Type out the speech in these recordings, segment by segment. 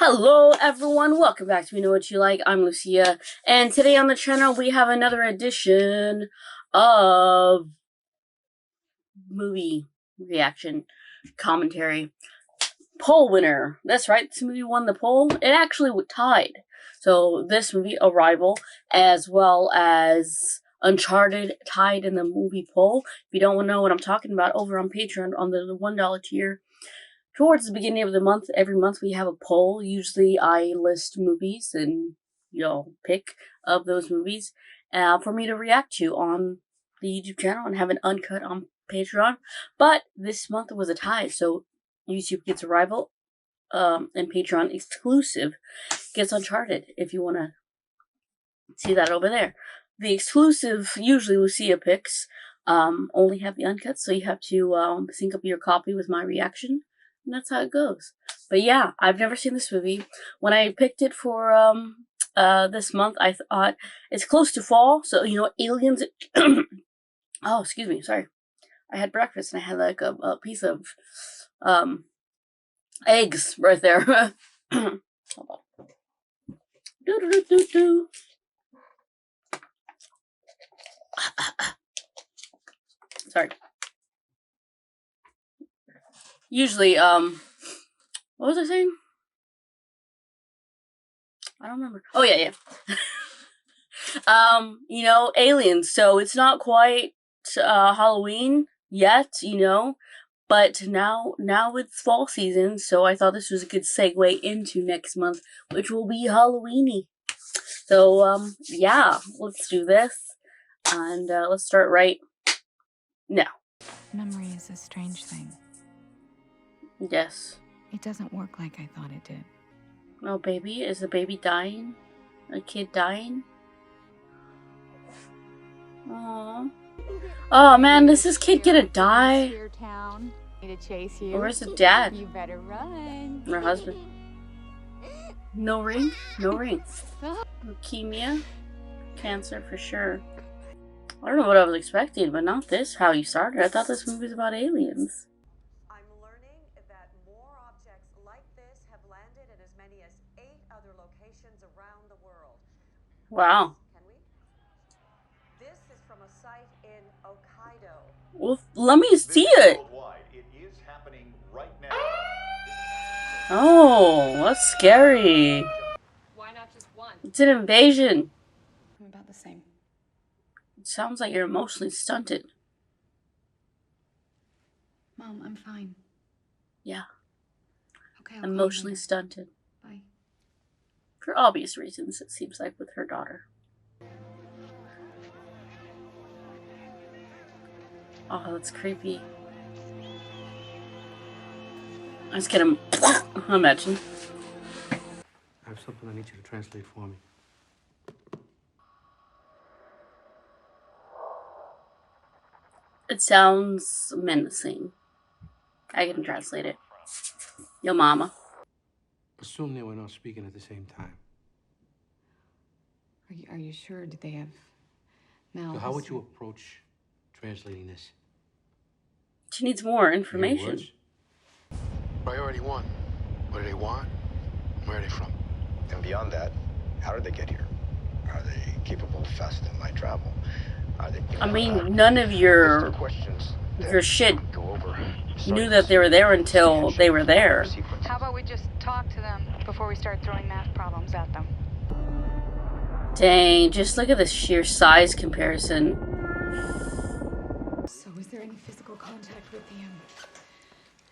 Hello everyone, welcome back to We Know What You Like. I'm Lucia, and today on the channel we have another edition of movie reaction commentary. Poll winner. That's right, this movie won the poll. It actually tied. So this movie, Arrival, as well as Uncharted, tied in the movie poll. If you don't know what I'm talking about, over on Patreon on the $1 tier, towards the beginning of the month, every month we have a poll. Usually I list movies and, pick of those movies for me to react to on the YouTube channel and have an uncut on Patreon. But this month was a tie, so YouTube gets Arrival, and Patreon exclusive gets Uncharted, if you want to see that over there. The exclusive, usually Lucia picks, only have the uncut, so you have to sync up your copy with my reaction. And that's how it goes. But yeah, I've never seen this movie. When I picked it for this month, I thought it's close to fall, so aliens. Oh, excuse me, sorry. I had breakfast and I had like a piece of eggs right there. Hold on. Do. Sorry. Usually, what was I saying? I don't remember. Oh, yeah. Aliens. So it's not quite Halloween yet, but now it's fall season, so I thought this was a good segue into next month, which will be Halloweeny. So, yeah, let's do this, and let's start right now. Memory is a strange thing. Yes. It doesn't work like I thought it did. No, baby? Is the baby dying? A kid dying? Aww. Oh man, does this kid gonna die? Where's the dad? You better run. Her husband. No ring? No ring. Leukemia? Cancer for sure. I don't know what I was expecting, but not this, how you started. I thought this movie was about aliens. I'm learning that more objects like this have landed in as many as 8 other locations around the world. Wow. Can we? This is from a site in Hokkaido. Well, let me see it. It is happening right now. Oh, that's scary. Why not just one? It's an invasion. I'm about the same. It sounds like you're emotionally stunted. Mom, I'm fine. Yeah. Okay, I'll Emotionally stunted. Bye. For obvious reasons, it seems like, with her daughter. Oh, that's creepy. I just get him. Imagine. I have something I need you to translate for me. It sounds menacing. I can translate it. Yo mama. Assume they were not speaking at the same time. Are you sure? Did they have So how would you approach translating this? She needs more Any information. words? Priority 1. What do they want? Where are they from? And beyond that, how did they get here? Are they capable, fast, and light travel? I mean, none of your shit knew that they were there until they were there. How about we just talk to them before we start throwing math problems at them? Dang, just look at the sheer size comparison. So is there any physical contact with the,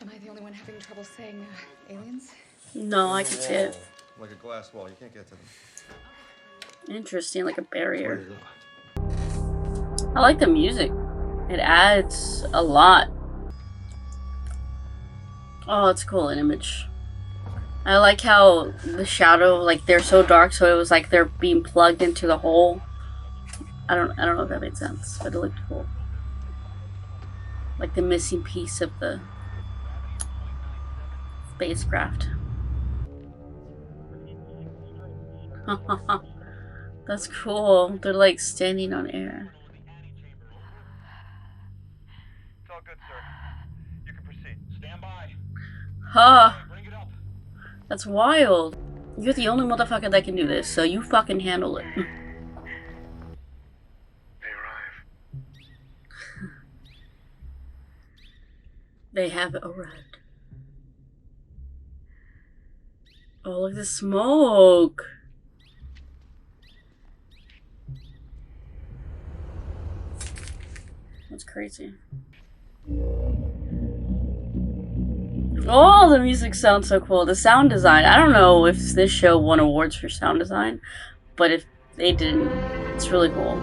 am I the only one having trouble saying aliens? No, I can see it. Like a glass wall, you can't get to them. Interesting, like a barrier. I like the music. It adds a lot. Oh, it's cool, an image. I like how the shadow, like, they're so dark, so it was like they're being plugged into the hole. I don't know if that made sense, but it looked cool. Like the missing piece of the spacecraft. That's cool. They're like standing on air. It's all good, sir. You can proceed. Stand by. Huh. Bring it up. That's wild. You're the only motherfucker that can do this, so you fucking handle it. They arrive. They have arrived. Oh, look at the smoke. That's crazy. Oh, the music sounds so cool. The sound design. I don't know if this show won awards for sound design, but if they didn't, it's really cool.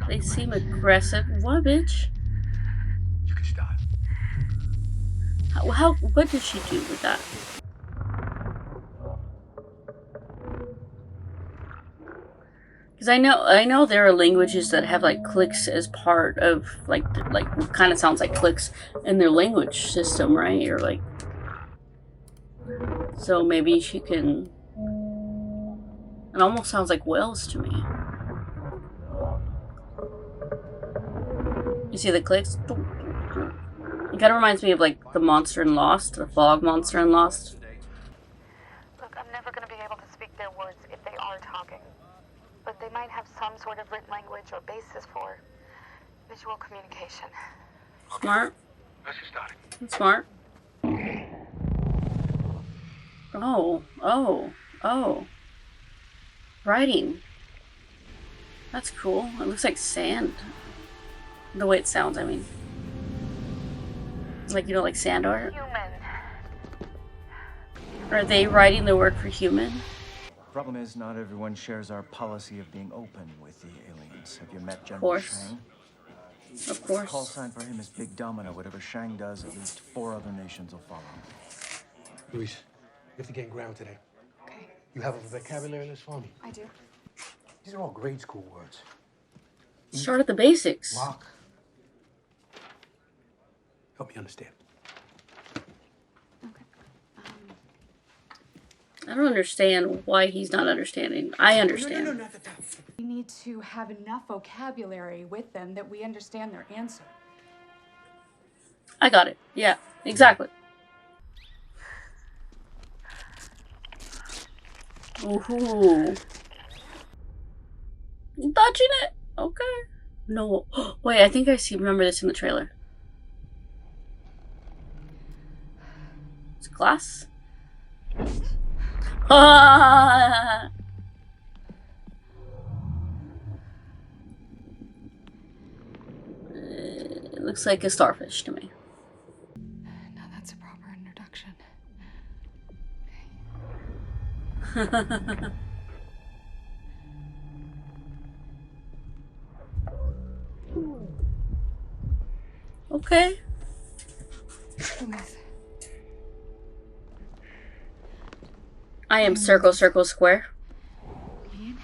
They seem aggressive. What, bitch? You can start. What did she do with that? Because I know there are languages that have like clicks as part of like kind of sounds like clicks in their language system, right? Or like, so maybe she can. It almost sounds like whales to me. You see the clicks? It kind of reminds me of like the monster in Lost, the fog monster in Lost. Look, I'm never going to be able to speak their words if they are talking. But they might have some sort of written language or basis for visual communication. Smart. Let's get started. That's smart. Oh. Writing. That's cool. It looks like sand. The way it sounds, I mean. Like, you know, like sand art? Human. Are they writing the word for human? Problem is, not everyone shares our policy of being open with the aliens. Have you met General course. Shang? Of Call course. sign for him is Big Domino. Whatever Shang does, at least 4 other nations will follow. Luis, you have to gain ground today. Okay, You have a vocabulary list for me? I do. These are all grade school words. Start at the basics. Lock. Help me understand. Okay. I don't understand why he's not understanding. I understand. No, not the top. We need to have enough vocabulary with them that we understand their answer. I got it. Yeah, exactly. Ooh. Touching it? Okay. No. Wait, I think I remember this in the trailer. It's glass? Ah! It looks like a starfish to me. Now that's a proper introduction. Okay. Luis, I am circle, circle, square. Ian,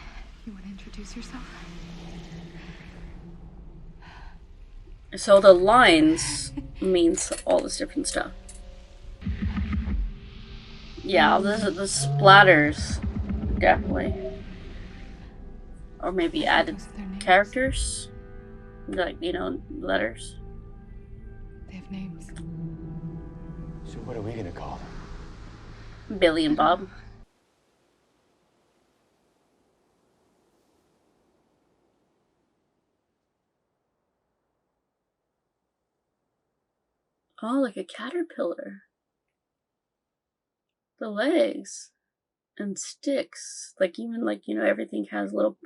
you want to introduce yourself? So the lines means all this different stuff. Yeah, the splatters, definitely. Or maybe added Those are their names. characters, like, you know, letters. They have names. So what are we gonna call them? Billy and Bob. Oh, like a caterpillar. The legs and sticks, like even like, you know, everything has little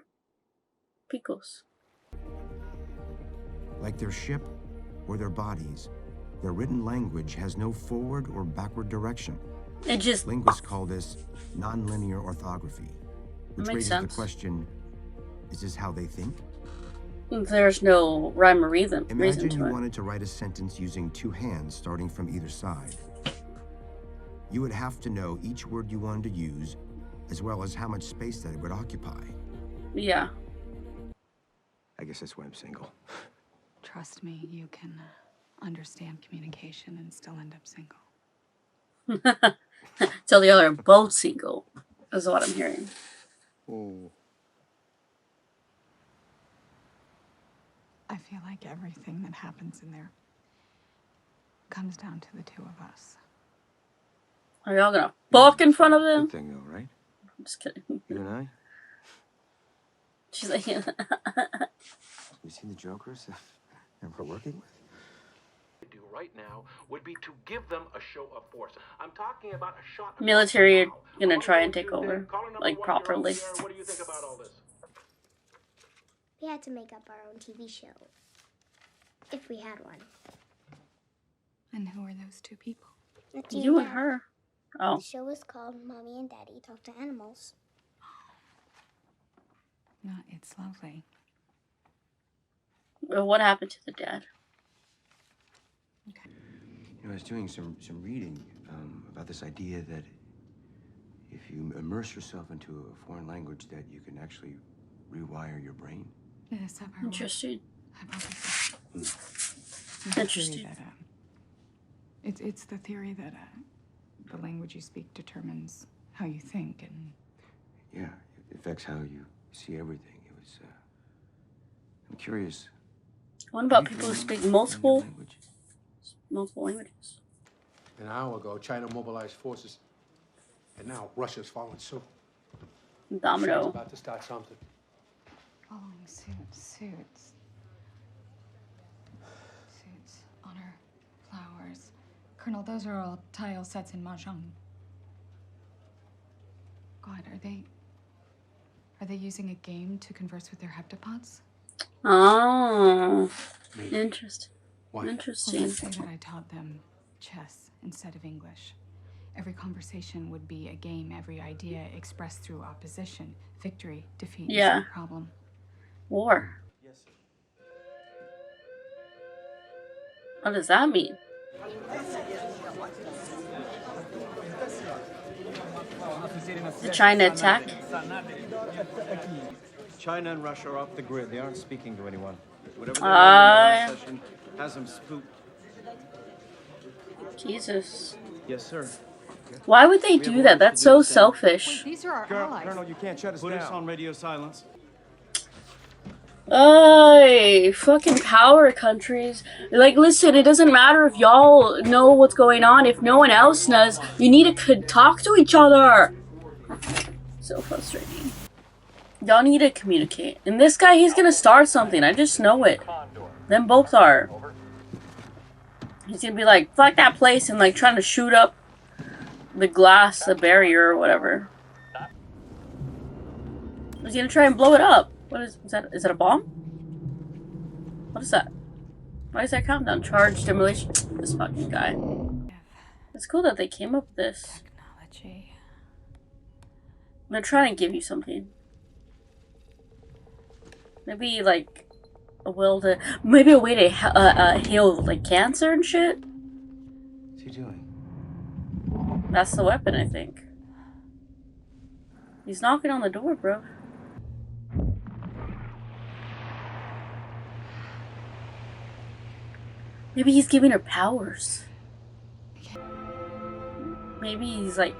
picos. Like their ship or their bodies, their written language has no forward or backward direction. It just Linguists call this nonlinear orthography, which makes raises sense. the question, is this how they think? There's no rhyme or reason Imagine you to it. wanted to write a sentence using 2 hands starting from either side. You would have to know each word you wanted to use, as well as how much space that it would occupy. Yeah. I guess that's why I'm single. Trust me, you can understand communication and still end up single. So the other are both single, is what I'm hearing. Oh. I feel like everything that happens in there comes down to the two of us. Are y'all gonna fuck in front of them? Good thing though, right? I'm just kidding. You and I? She's like, You seen the jokers that we're working with? Do right now would be to give them a show of force. I'm talking about a shot. military are gonna try and take over, like, properly. What do you think about all this? We had to make up our own TV show. If we had one. And who are those two people? That's You and Dad. her. Oh. The show was called Mommy and Daddy Talk to Animals. No, it's lovely. Well, what happened to the dad? Okay. You know, I was doing some reading about this idea that if you immerse yourself into a foreign language, that you can actually rewire your brain. Yes, I've heard. Interesting. Hypothesis. Interesting. It's the theory that the language you speak determines how you think, and Yeah, it affects how you see everything. It was. I'm curious. What about people who speak multiple languages? An hour ago, China mobilized forces, and now Russia's following suit. China's Domino. about to start something. following suits. Honor, flowers. Colonel, those are all tile sets in mahjong. God, are they using a game to converse with their heptapods? Oh, interesting. Why? Well, Interesting. let's say that I taught them chess instead of English. Every conversation would be a game, every idea expressed through opposition. Victory, defeat, Yeah. problem. War. Yes, sir. What does that mean? They're trying to attack? China and Russia are off the grid. They aren't speaking to anyone. Whatever Ah. their session has them spooked. Jesus. Yes, sir. Why would they do that? That's so selfish. These are our Colonel, you can't shut us down. Put us on radio silence. Ay, fucking power countries. Like, listen, it doesn't matter if y'all know what's going on. If no one else knows, you need to talk to each other. So frustrating. Y'all need to communicate. And this guy, he's gonna start something. I just know it. Them both are. He's gonna be like, fuck that place, and like trying to shoot up the glass, the barrier, or whatever. He's gonna try and blow it up. What is that? Is that a bomb? What is that? Why is that countdown? Charge, demolition. This fucking guy. It's cool that they came up with this. Technology. They're trying to give you something. Maybe like a will to, maybe a way to heal like cancer and shit. What's he doing? That's the weapon, I think. He's knocking on the door, bro. Maybe he's giving her powers. Maybe he's like,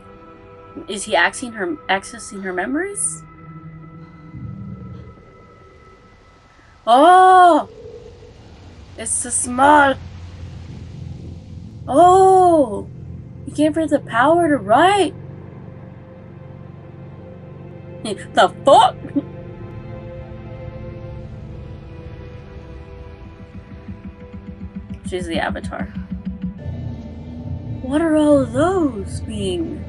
is he accessing her memories? Oh! It's the small. Oh! He gave her the power to write. The fuck? She's the avatar. What are all of those being?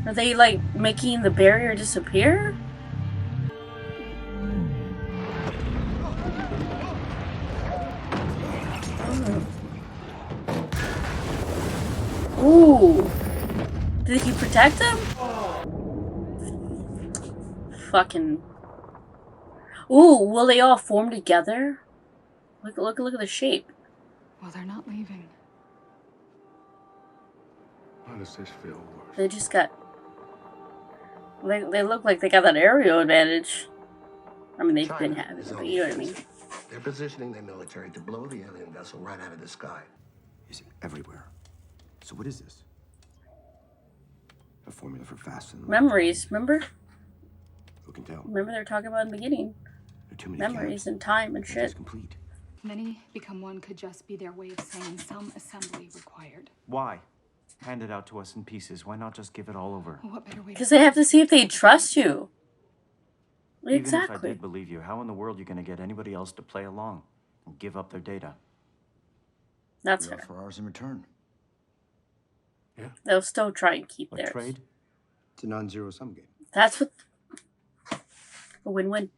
Are they like making the barrier disappear? Ooh. Did he protect them? Fucking. Ooh, will they all form together? Look at the shape. Well, they're not leaving. Why does this feel worse? They just got. They look like they got that aerial advantage. I mean, they've been having it, but you know what I mean. They're positioning their military to blow the alien vessel right out of the sky. Is it everywhere? So what is this? A formula for fast and Memories, remember? Who can tell? Remember they were talking about in the beginning. There are too many Memories gaps. and time and It's shit. complete. Many become one could just be their way of saying some assembly required. Why? Hand it out to us in pieces. Why not just give it all over? What better way? Because they have to see if they trust you. Exactly. Even if I did believe you, how in the world are you going to get anybody else to play along and give up their data? That's We fair. offer ours in return. Yeah. They'll still try and keep A theirs. trade? It's a non-zero sum game. That's what. A win-win.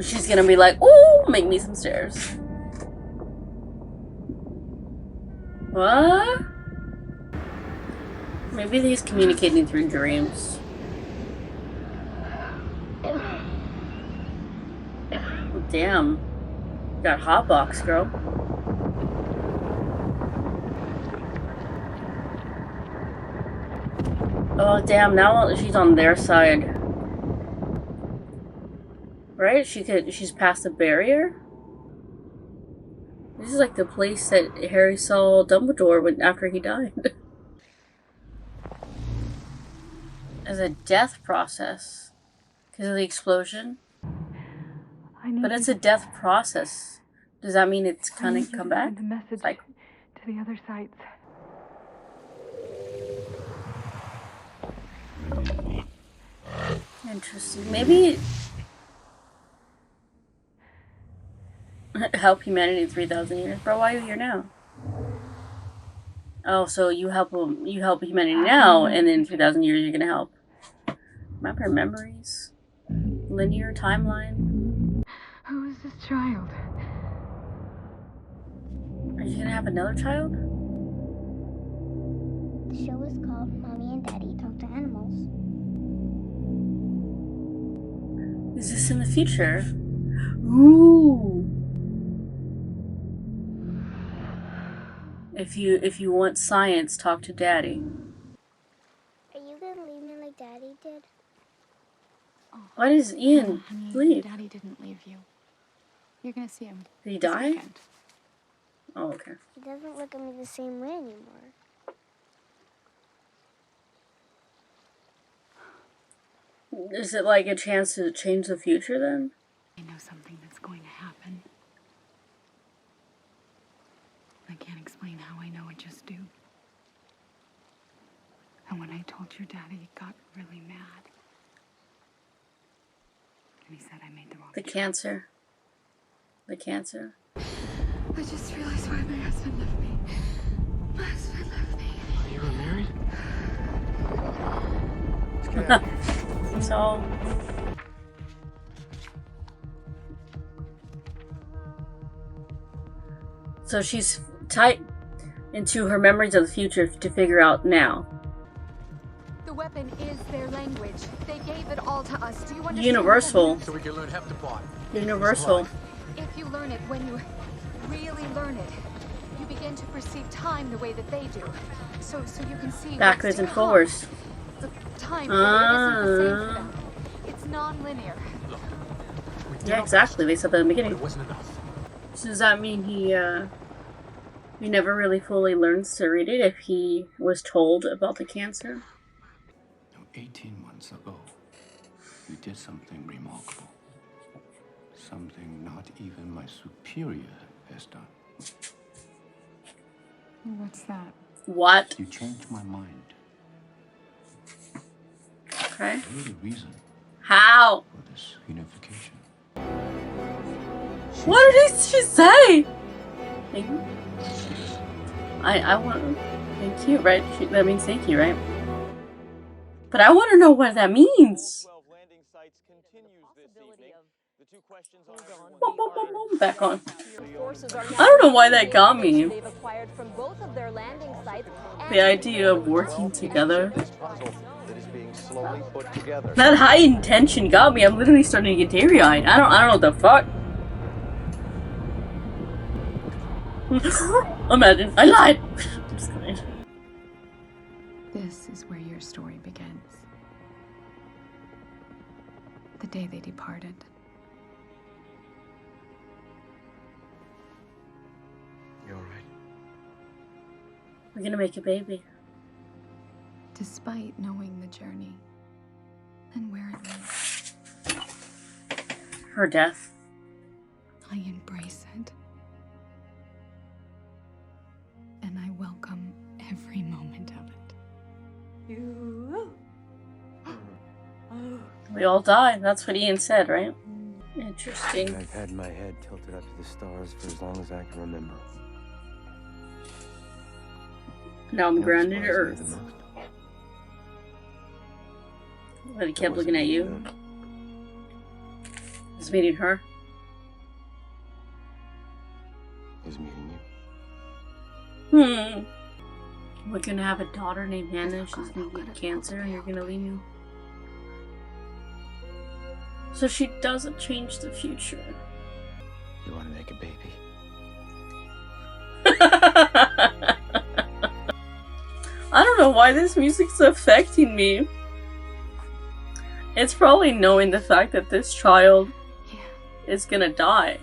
She's gonna be like, ooh, make me some stairs. What? Maybe he's communicating through dreams. Damn. Got hot box, girl. Oh, damn, now she's on their side. Right? She's past the barrier? This is like the place that Harry saw Dumbledore after he died. As a death process. Because of the explosion. But it's a death process. Does that mean it's gonna come back? The message Like, to the other sites. interesting. Maybe help humanity in 3,000 years. Bro, why are you here now? Oh, so you help humanity now, and then in 3,000 years you're gonna help. Remember memories? Linear timeline? Who is this child? Are you gonna have another child? The show is called Mommy and Daddy Talk to Animals. Is this in the future? Ooh. If you want science, talk to Daddy. Are you gonna leave me like Daddy did? Why does Ian Honey, leave? Daddy didn't leave you. You're gonna see him. Did he this die? weekend. Oh, okay. He doesn't look at me the same way anymore. Is it like a chance to change the future then? I know something that's going to happen. I can't explain how I know, I just do. And when I told your daddy, he got really mad. And he said I made the wrong The choice. cancer. The cancer. I just realized why my husband left me. My husband left me. You were married? So she's tight into her memories of the future to figure out now. The weapon is their language. They gave it all to us. Do you understand? Universal. So we can learn half the plot. Universal. If you learn it, when you really learn it, you begin to perceive time the way that they do. So you can see Backwards and forwards. The time it isn't the same for them. It's non-linear. Yeah, exactly. They said that in the beginning. It wasn't enough. So does that mean he never really fully learns to read it if he was told about the cancer? 18 months ago, you did something remarkable. Something not even my superior has done. What's that? What? You changed my mind. Okay. You're the reason How? for this unification. What did she say? Thank you. I want. Thank you, right? That means thank you, right? But I want to know what that means. Boom, boom, boom, boom. Back on. I don't know why that got me. The idea of working together. That high intention got me. I'm literally starting to get teary-eyed. I don't know what the fuck. Imagine. I lied. Just kidding. This is where your story begins. The day they departed. You're right. We're gonna make a baby. Despite knowing the journey and where it leads. Her death. I embrace it. And I welcome every moment of it. We all die. That's what Ian said, right? Interesting. I've had my head tilted up to the stars for as long as I can remember. Now I'm What grounded to inspires me Earth. the most? But he kept looking at you. Just meeting her. Is meeting you. We're gonna have a daughter named Hannah. She's gonna get cancer, and you're gonna leave me. So she doesn't change the future. You want to make a baby? I don't know why this music's affecting me. It's probably knowing the fact that this child is gonna die.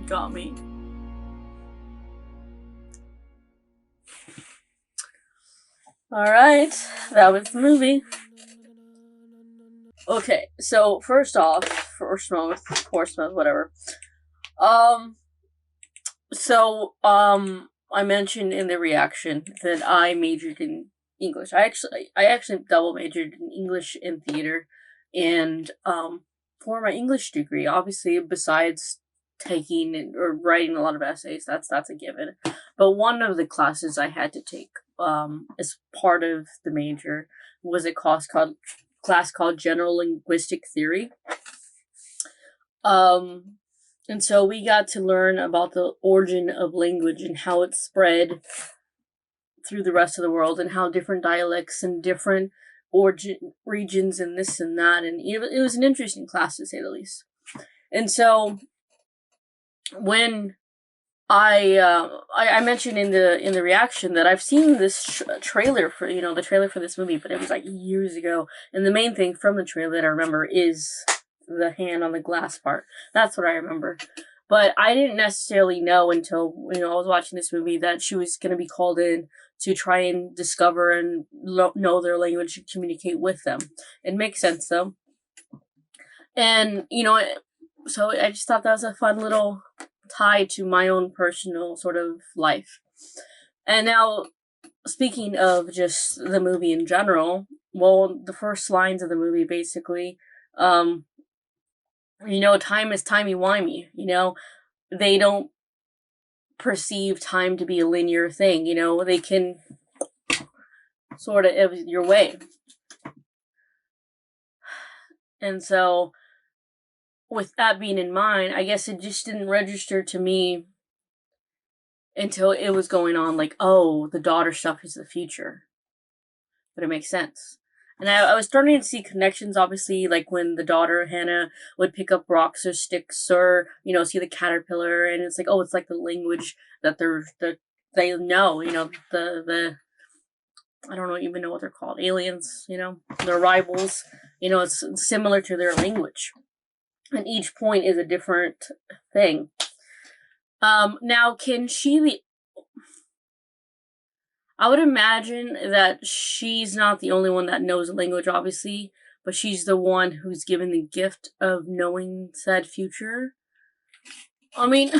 Got me. Alright, that was the movie. Okay, so first off, Portsmouth, whatever. I mentioned in the reaction that I majored in English. I actually double majored in English and theater, and for my English degree, obviously, besides taking or writing a lot of essays, that's a given. But one of the classes I had to take as part of the major was a class called General Linguistic Theory. And so we got to learn about the origin of language and how it spread through the rest of the world, and how different dialects and different regions and this and that, and it was an interesting class to say the least. And so when I mentioned in the reaction that I've seen this trailer for the trailer for this movie, but it was like years ago. And the main thing from the trailer that I remember is the hand on the glass part. That's what I remember. But I didn't necessarily know until I was watching this movie that she was going to be called in to try and discover and know their language and communicate with them. It makes sense though. And so I just thought that was a fun little tie to my own personal sort of life. And now, speaking of just the movie in general, well, the first lines of the movie basically, time is timey-wimey, they don't perceive time to be a linear thing, they can sort of your way. And so, with that being in mind, I guess it just didn't register to me until it was going on, like, oh, the daughter stuff is the future. But it makes sense. And I was starting to see connections, obviously, like when the daughter, Hannah, would pick up rocks or sticks or, see the caterpillar, and it's like, oh, it's like the language that they know, the I don't even know what they're called, aliens, their rivals, it's similar to their language. And each point is a different thing. Now, can she be... I would imagine that she's not the only one that knows the language, obviously, but she's the one who's given the gift of knowing said future. I mean...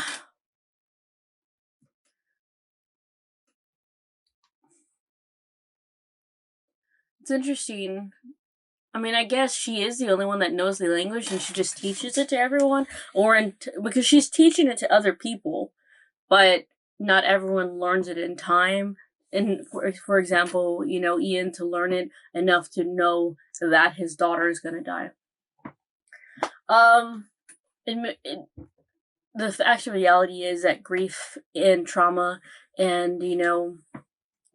It's interesting. I mean, I guess she is the only one that knows the language, and she just teaches it to everyone, because she's teaching it to other people, but not everyone learns it in time. And for example, Ian to learn it enough to know that his daughter is gonna die. The actual reality is that grief and trauma, and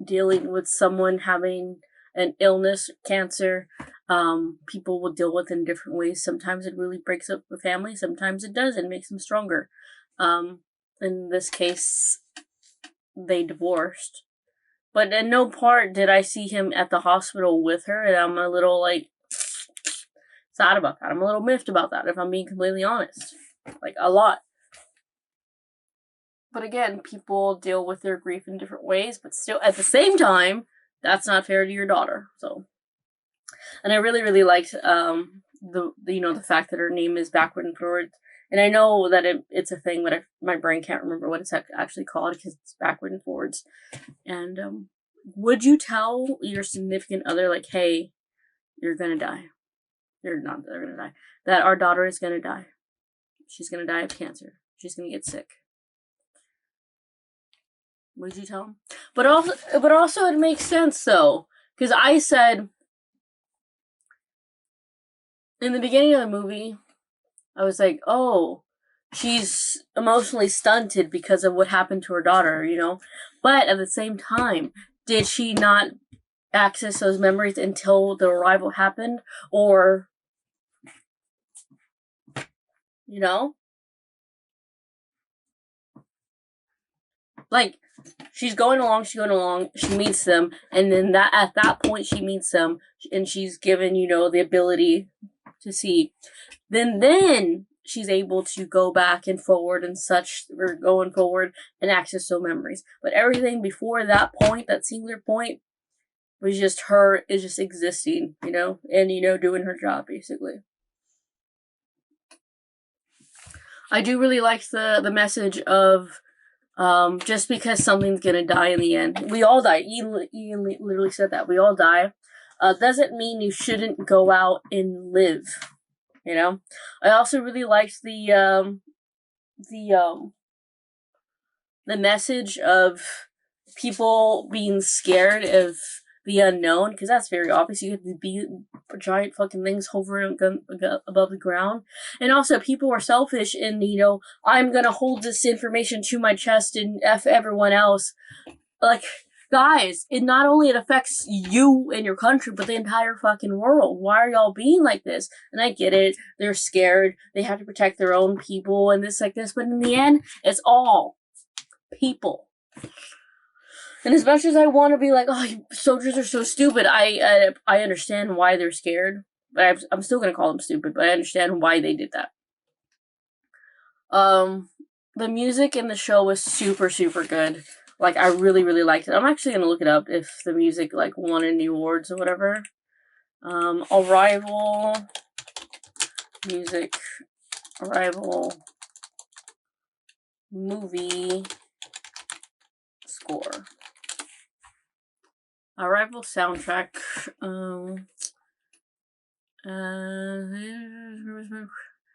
dealing with someone having an illness, cancer, people will deal with in different ways. Sometimes it really breaks up the family. Sometimes it does and makes them stronger. In this case, they divorced. But in no part did I see him at the hospital with her, and I'm a little, sad about that. I'm a little miffed about that, if I'm being completely honest. A lot. But again, people deal with their grief in different ways, but still, at the same time, that's not fair to your daughter, so. And I really, really liked, the fact that her name is backward and forward, And I know that it's a thing, but my brain can't remember what it's actually called because it's backward and forwards. And would you tell your significant other, like, hey, you're gonna die? They're gonna die. That our daughter is gonna die. She's gonna die of cancer. She's gonna get sick. Would you tell him? But also it makes sense though, because I said in the beginning of the movie, I was like, oh, she's emotionally stunted because of what happened to her daughter, you know? But at the same time, did she not access those memories until the arrival happened? Or, you know? Like, she's going along, she meets them, and then at that point she meets them, and she's given, you know, the ability to see. Then she's able to go back and forward and such, or going forward and access those memories. But everything before that point, that singular point, was just her, is just existing, you know, and, you know, doing her job, basically. I do really like the message of, just because something's gonna die in the end. We all die. Ian literally said that. We all die. Doesn't mean you shouldn't go out and live. You know? I also really liked the message of people being scared of the unknown, because that's very obvious. You have to be giant fucking things hovering above the ground. And also, people are selfish and, you know, I'm gonna hold this information to my chest and F everyone else. Like, guys, it not only affects you and your country, but the entire fucking world. Why are y'all being like this? And I get it. They're scared. They have to protect their own people and this like this. But in the end, it's all people. And as much as I want to be like, oh, soldiers are so stupid, I understand why they're scared. But I'm still going to call them stupid, but I understand why they did that. The music in the show was super, super good. Like, I really, really liked it. I'm actually going to look it up if the music, like, won any awards or whatever. Arrival music, Arrival movie score. Arrival soundtrack.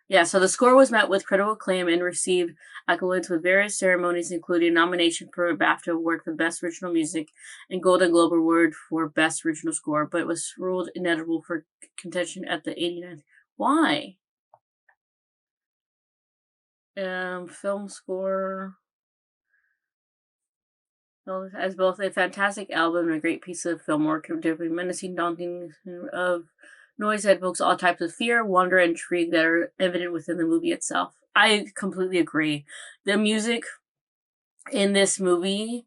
Yeah, so the score was met with critical acclaim and received accolades with various ceremonies, including nomination for a BAFTA Award for Best Original Music and Golden Globe Award for Best Original Score, but it was ruled ineligible for contention at the 89th. Why? Film score as both a fantastic album and a great piece of film work, particularly menacing, daunting of noise that evokes all types of fear, wonder, and intrigue that are evident within the movie itself. I completely agree. The music in this movie,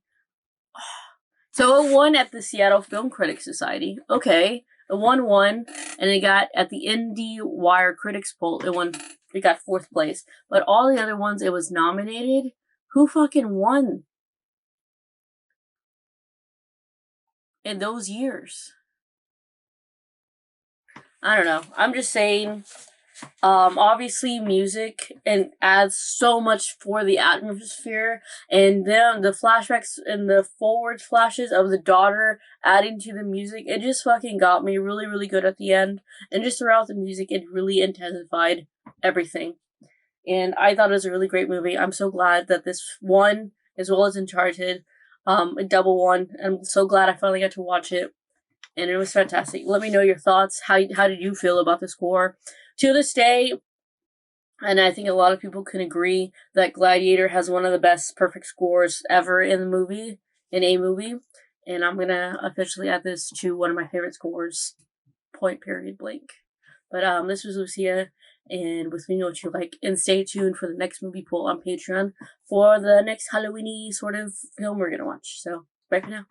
so it won at the Seattle Film Critics Society. Okay, it won, and it got at the IndieWire Critics Poll. It got 4th place, but all the other ones it was nominated. Who fucking won in those years? I don't know. I'm just saying, obviously music and adds so much for the atmosphere, and then the flashbacks and the forward flashes of the daughter adding to the music, it just fucking got me really, really good at the end. And just throughout the music, it really intensified everything. And I thought it was a really great movie. I'm so glad that this won, as well as Uncharted, a double won. I'm so glad I finally got to watch it. And it was fantastic. Let me know your thoughts. How did you feel about the score? To this day, and I think a lot of people can agree, that Gladiator has one of the best perfect scores ever in a movie. And I'm going to officially add this to one of my favorite scores, point period blank. But this was Lucia, and with me know what you like. And stay tuned for the next movie poll on Patreon for the next Halloween-y sort of film we're going to watch. So, bye for now.